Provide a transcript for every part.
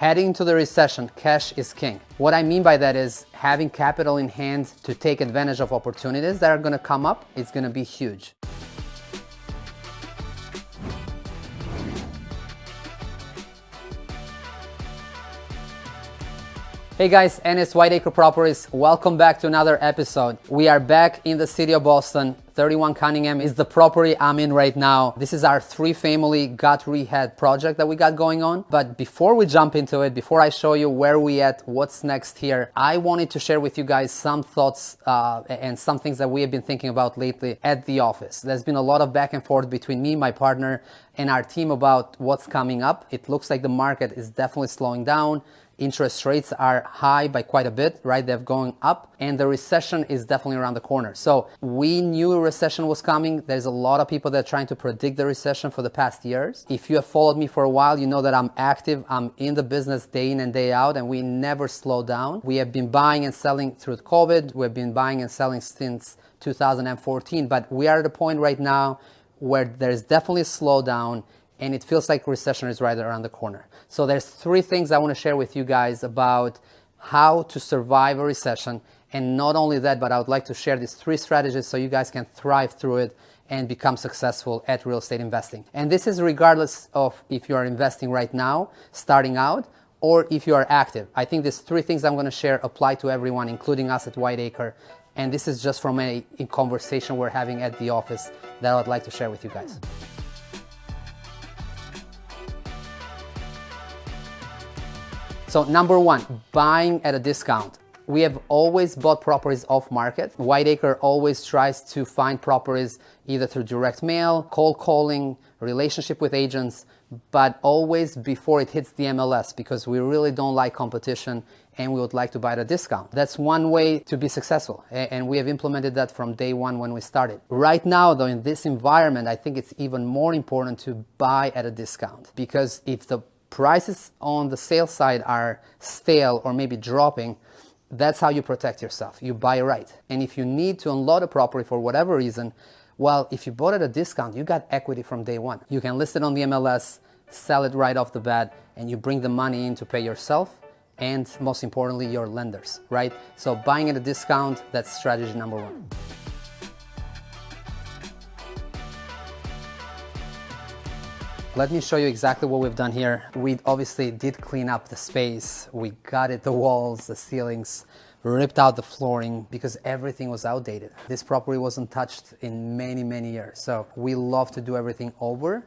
Heading to the recession, cash is king. What I mean by that is having capital in hand to take advantage of opportunities that are going to come up. It's going to be huge. Hey guys, and it's Whiteacre Properties. Welcome back to another episode. We are back in the city of Boston. 31 Cunningham is the property I'm in right now. This is our 3-family gut rehab project that we got going on. But before we jump into it, before I show you where we at, what's next here, I wanted to share with you guys some thoughts and some things that we have been thinking about lately at the office. There's been a lot of back and forth between me, my partner, and our team about what's coming up. It looks like the market is definitely slowing down. Interest rates are high by quite a bit, right? They're going up, and the recession is definitely around the corner. So we knew a recession was coming. There's a lot of people that are trying to predict the recession for the past years. If you have followed me for a while, you know that I'm active. I'm in the business day in and day out, and we never slow down. We have been buying and selling through COVID. We've been buying and selling since 2014, but we are at a point right now where there's definitely a slowdown, and it feels like recession is right around the corner. So there's 3 things I want to share with you guys about how to survive a recession. And not only that, but I would like to share these 3 strategies so you guys can thrive through it and become successful at real estate investing. And this is regardless of if you are investing right now, starting out, or if you are active. I think these 3 things I'm going to share apply to everyone, including us at Whiteacre. And this is just from a conversation we're having at the office that I would like to share with you guys. So number 1, buying at a discount. We have always bought properties off market. Whiteacre always tries to find properties either through direct mail, cold calling, relationship with agents, but always before it hits the MLS, because we really don't like competition and we would like to buy at a discount. That's one way to be successful, and we have implemented that from day one when we started. Right now though, in this environment, I think it's even more important to buy at a discount, because if the prices on the sales side are stale or maybe dropping, that's how you protect yourself. You buy right. And if you need to unload a property for whatever reason, well, if you bought at a discount, you got equity from day one. You can list it on the MLS, sell it right off the bat, and you bring the money in to pay yourself and, most importantly, your lenders, right? So buying at a discount, that's strategy number 1. Let me show you exactly what we've done here. We obviously did clean up the space. We gutted the walls, the ceilings, ripped out the flooring because everything was outdated. This property wasn't touched in many, many years. So we love to do everything over,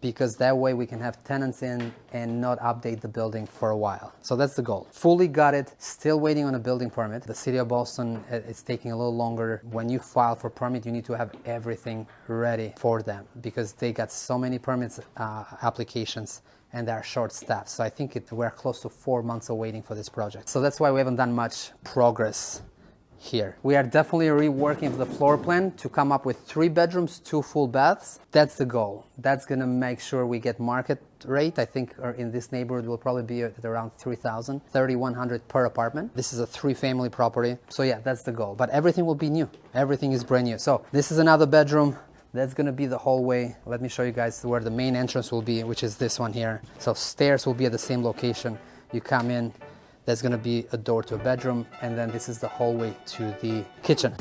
because that way we can have tenants in and not update the building for a while. So that's the goal. Fully gutted, still waiting on a building permit. The city of Boston is taking a little longer. When you file for permit, you need to have everything ready for them, because they got so many permits applications and they are short-staffed. So I think we're close to 4 months of waiting for this project. So that's why we haven't done much progress here. We are definitely reworking the floor plan to come up with 3 bedrooms, 2 full baths. That's the goal. That's going to make sure we get market rate. I think in this neighborhood will probably be at around 3,000, 3,100 per apartment. This is a 3-family property. So yeah, that's the goal. But everything will be new. Everything is brand new. So this is another bedroom. That's going to be the hallway. Let me show you guys where the main entrance will be, which is this one here. So stairs will be at the same location. You come in, there's going to be a door to a bedroom, and then this is the hallway to the kitchen.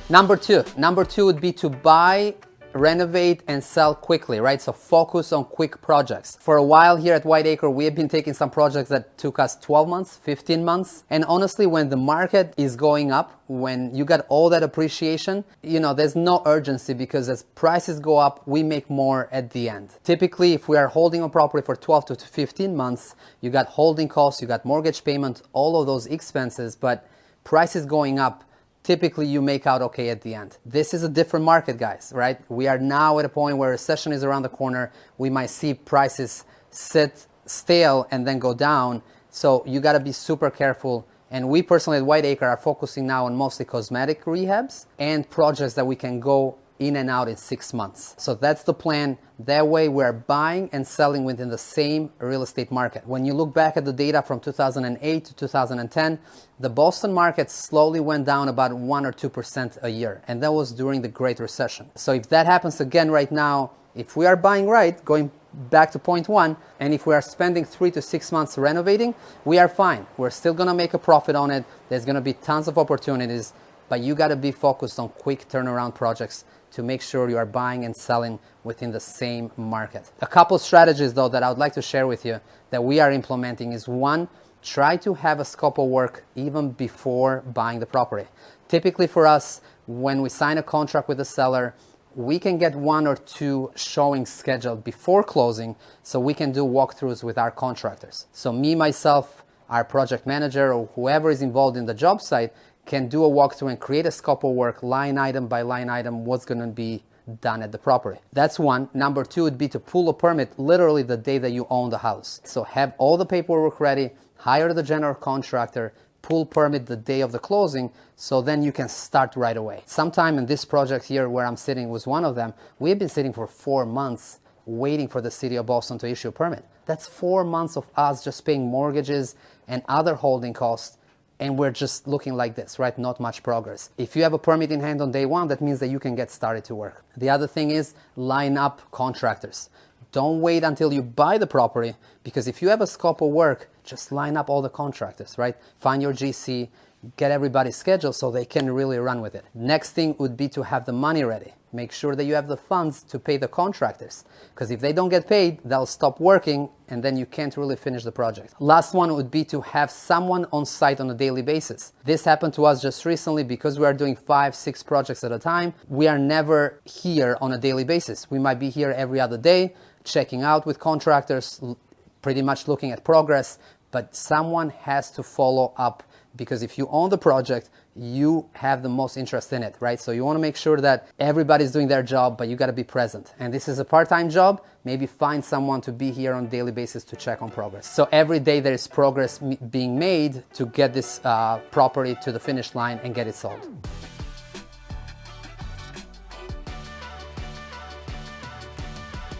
Number two would be to buy, renovate, and sell quickly, right? So focus on quick projects. For a while here at Whiteacre, we have been taking some projects that took us 12 months, 15 months. And honestly, when the market is going up, when you got all that appreciation, you know, there's no urgency, because as prices go up, we make more at the end. Typically, if we are holding a property for 12 to 15 months, you got holding costs, you got mortgage payment, all of those expenses, but prices going up, typically you make out okay at the end. This is a different market, guys, right? We are now at a point where recession is around the corner. We might see prices sit stale and then go down. So you got to be super careful. And we personally at Whiteacre are focusing now on mostly cosmetic rehabs and projects that we can go in and out in 6 months. So that's the plan. That way we're buying and selling within the same real estate market. When you look back at the data from 2008 to 2010, the Boston market slowly went down about 1 or 2% a year. And that was during the Great Recession. So if that happens again right now, if we are buying right, going back to point one, and if we are spending 3 to 6 months renovating, we are fine. We're still gonna make a profit on it. There's gonna be tons of opportunities, but you gotta be focused on quick turnaround projects to make sure you are buying and selling within the same market. A couple strategies though that I would like to share with you that we are implementing is, one, try to have a scope of work even before buying the property. Typically for us, when we sign a contract with the seller, we can get 1 or 2 showings scheduled before closing so we can do walkthroughs with our contractors. So me, myself, our project manager, or whoever is involved in the job site can do a walkthrough and create a scope of work, line item by line item, what's going to be done at the property. That's one. Number two would be to pull a permit literally the day that you own the house. So have all the paperwork ready, hire the general contractor, pull permit the day of the closing, so then you can start right away. Sometime in this project here where I'm sitting was one of them, we've been sitting for 4 months waiting for the city of Boston to issue a permit. That's 4 months of us just paying mortgages and other holding costs, and we're just looking like this, right? Not much progress. If you have a permit in hand on day one, that means that you can get started to work. The other thing is line up contractors. Don't wait until you buy the property, because if you have a scope of work, just line up all the contractors, right? Find your GC, get everybody scheduled so they can really run with it. Next thing would be to have the money ready. Make sure that you have the funds to pay the contractors, because if they don't get paid, they'll stop working and then you can't really finish the project. Last one would be to have someone on site on a daily basis. This happened to us just recently because we are doing 5-6 projects at a time. We are never here on a daily basis. We might be here every other day, checking out with contractors, pretty much looking at progress, but someone has to follow up, because if you own the project, you have the most interest in it, right? So you want to make sure that everybody's doing their job, but you got to be present. And this is a part-time job. Maybe find someone to be here on a daily basis to check on progress. So every day there is progress being made to get this property to the finish line and get it sold.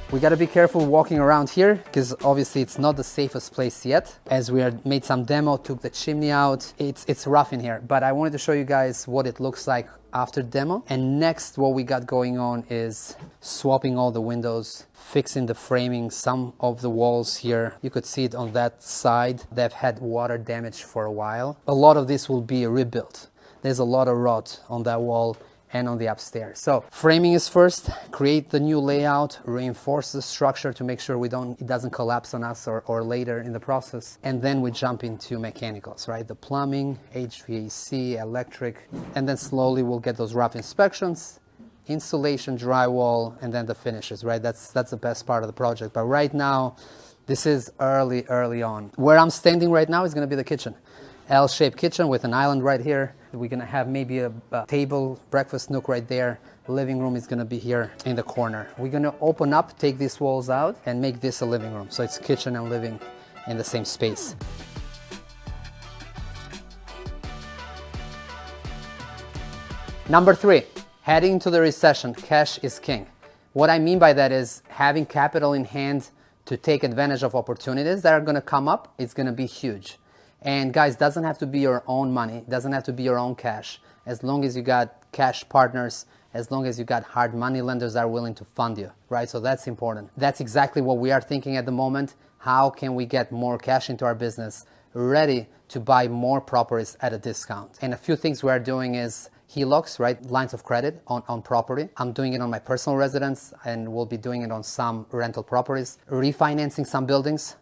We got to be careful walking around here, because obviously it's not the safest place yet. As we made some demo, took the chimney out, it's rough in here, but I wanted to show you guys what it looks like after demo. And next, what we got going on is swapping all the windows, fixing the framing, some of the walls here. You could see it on that side. They've had water damage for a while. A lot of this will be rebuilt. There's a lot of rot on that wall and on the upstairs. So framing is first, create the new layout, reinforce the structure to make sure it doesn't collapse on us or later in the process. And then we jump into mechanicals, right? The plumbing, HVAC, electric, and then slowly we'll get those rough inspections, insulation, drywall, and then the finishes, right? That's the best part of the project. But right now, this is early on. Where I'm standing right now is gonna be the kitchen. L-shaped kitchen with an island right here. We're gonna have maybe a table, breakfast nook right there. Living room is gonna be here in the corner. We're gonna open up, take these walls out, and make this a living room. So it's kitchen and living in the same space. Number 3, heading into the recession, cash is king. What I mean by that is having capital in hand to take advantage of opportunities that are gonna come up. It's gonna be huge. And guys, doesn't have to be your own money, doesn't have to be your own cash. As long as you got cash partners, as long as you got hard money lenders that are willing to fund you, right? So that's important. That's exactly what we are thinking at the moment. How can we get more cash into our business, ready to buy more properties at a discount? And a few things we are doing is HELOCs, right? Lines of credit on property. I'm doing it on my personal residence, and we'll be doing it on some rental properties. Refinancing some buildings.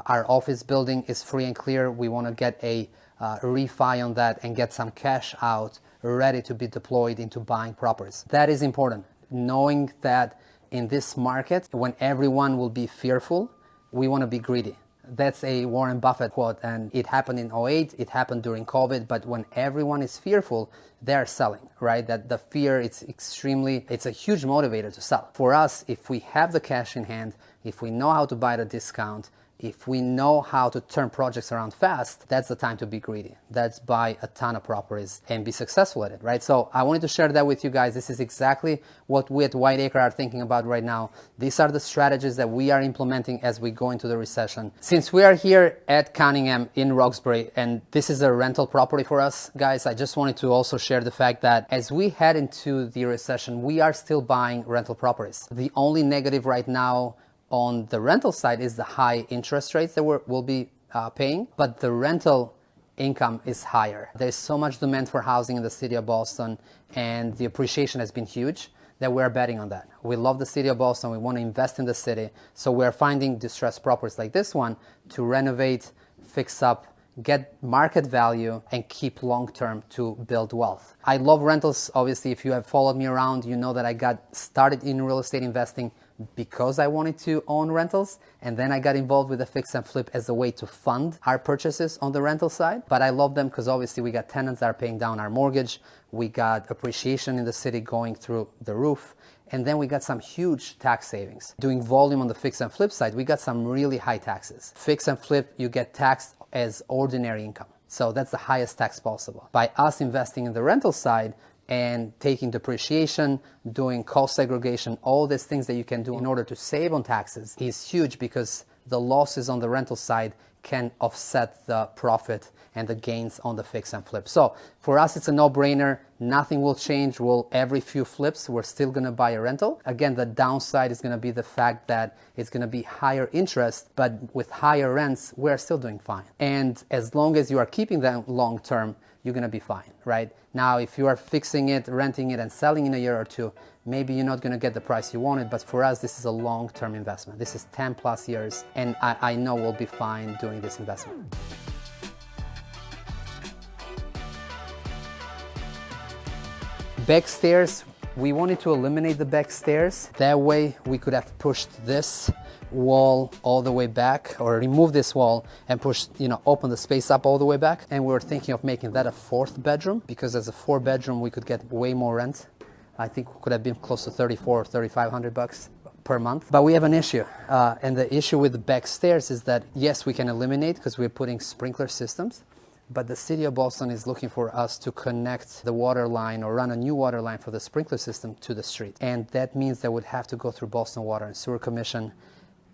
Our office building is free and clear. We want to get a refi on that and get some cash out ready to be deployed into buying properties. That is important. Knowing that in this market, when everyone will be fearful, we want to be greedy. That's a Warren Buffett quote, and it happened in 2008, it happened during COVID, but when everyone is fearful, they're selling, right? That the fear, it's a huge motivator to sell. For us, if we have the cash in hand, if we know how to buy at a discount, if we know how to turn projects around fast, that's the time to be greedy. That's buy a ton of properties and be successful at it, right? So I wanted to share that with you guys. This is exactly what we at Whiteacre are thinking about right now. These are the strategies that we are implementing as we go into the recession. Since we are here at Cunningham in Roxbury, and this is a rental property for us, guys, I just wanted to also share the fact that as we head into the recession, we are still buying rental properties. The only negative right now on the rental side is the high interest rates that we'll be paying, but the rental income is higher. There's so much demand for housing in the city of Boston, and the appreciation has been huge that we're betting on that. We love the city of Boston. We want to invest in the city. So we're finding distressed properties like this one to renovate, fix up, get market value, and keep long-term to build wealth. I love rentals. Obviously, if you have followed me around, you know that I got started in real estate investing because I wanted to own rentals, and then I got involved with the fix and flip as a way to fund our purchases on the rental side. But I love them because obviously we got tenants that are paying down our mortgage, we got appreciation in the city going through the roof, and then we got some huge tax savings. Doing volume on the fix and flip side, we got some really high taxes. Fix and flip, you get taxed as ordinary income. So that's the highest tax possible. By us investing in the rental side and taking depreciation, doing cost segregation, all these things that you can do in order to save on taxes is huge, because the losses on the rental side can offset the profit and the gains on the fix and flip. So for us, it's a no-brainer. Nothing will change. Every few flips, we're still going to buy a rental. Again, the downside is going to be the fact that it's going to be higher interest, but with higher rents, we're still doing fine. And as long as you are keeping them long-term, you're going to be fine, right? Now, if you are fixing it, renting it, and selling in a year or two, maybe you're not going to get the price you wanted, but for us, this is a long-term investment. This is 10 plus years, and I know we'll be fine doing this investment. Back stairs, we wanted to eliminate the back stairs. That way we could have pushed this wall all the way back, or remove this wall and push, open the space up all the way back. And we were thinking of making that a 4th bedroom, because as a 4-bedroom, we could get way more rent. I think we could have been close to $3,400 or $3,500 per month. But we have an issue. And the issue with the back stairs is that, yes, we can eliminate because we're putting sprinkler systems. But the city of Boston is looking for us to connect the water line or run a new water line for the sprinkler system to the street. And that means they would have to go through Boston Water and Sewer Commission.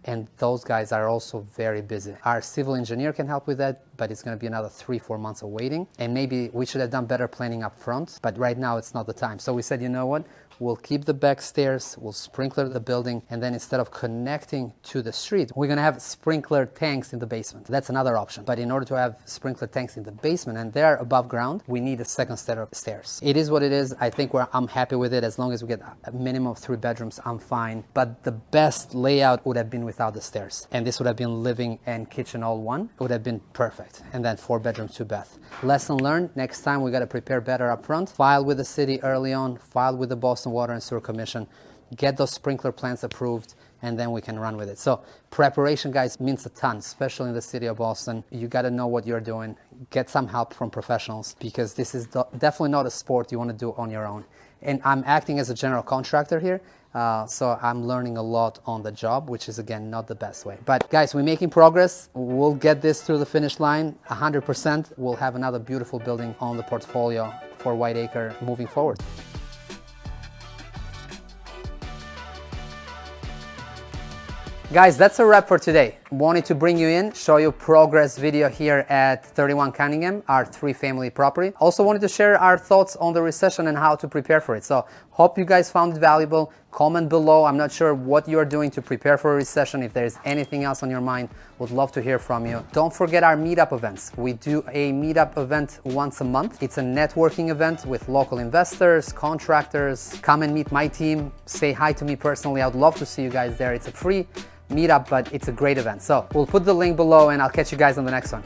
And those guys are also very busy. Our civil engineer can help with that, but it's going to be another 3-4 months of waiting. And maybe we should have done better planning up front, but right now it's not the time. So we said, you know what? We'll keep the back stairs, we'll sprinkler the building, and then instead of connecting to the street, we're gonna have sprinkler tanks in the basement. That's another option. But in order to have sprinkler tanks in the basement, and they're above ground, we need a second set of stairs. It is what it is. I think I'm happy with it. As long as we get a minimum of 3 bedrooms, I'm fine. But the best layout would have been without the stairs. And this would have been living and kitchen all one. It would have been perfect. And then 4 bedrooms, 2 baths. Lesson learned, next time we gotta prepare better up front. File with the city early on, file with the Boston Water and Sewer Commission, get those sprinkler plans approved, and then we can run with it. So preparation, guys, means a ton, especially in the city of Boston. You got to know what you're doing. Get some help from professionals, because this is definitely not a sport you want to do on your own. And I'm acting as a general contractor here, so I'm learning a lot on the job, which is, again, not the best way. But guys, we're making progress. We'll get this through the finish line 100%. We'll have another beautiful building on the portfolio for Whiteacre moving forward. Guys, that's a wrap for today. Wanted to bring you in, show you progress video here at 31 Cunningham, our 3-family property. Also wanted to share our thoughts on the recession and how to prepare for it. So hope you guys found it valuable. Comment below. I'm not sure what you are doing to prepare for a recession. If there's anything else on your mind, would love to hear from you. Don't forget our meetup events. We do a meetup event once a month. It's a networking event with local investors, contractors. Come and meet my team. Say hi to me personally. I'd love to see you guys there. It's a free meetup, but it's a great event. So we'll put the link below, and I'll catch you guys on the next one.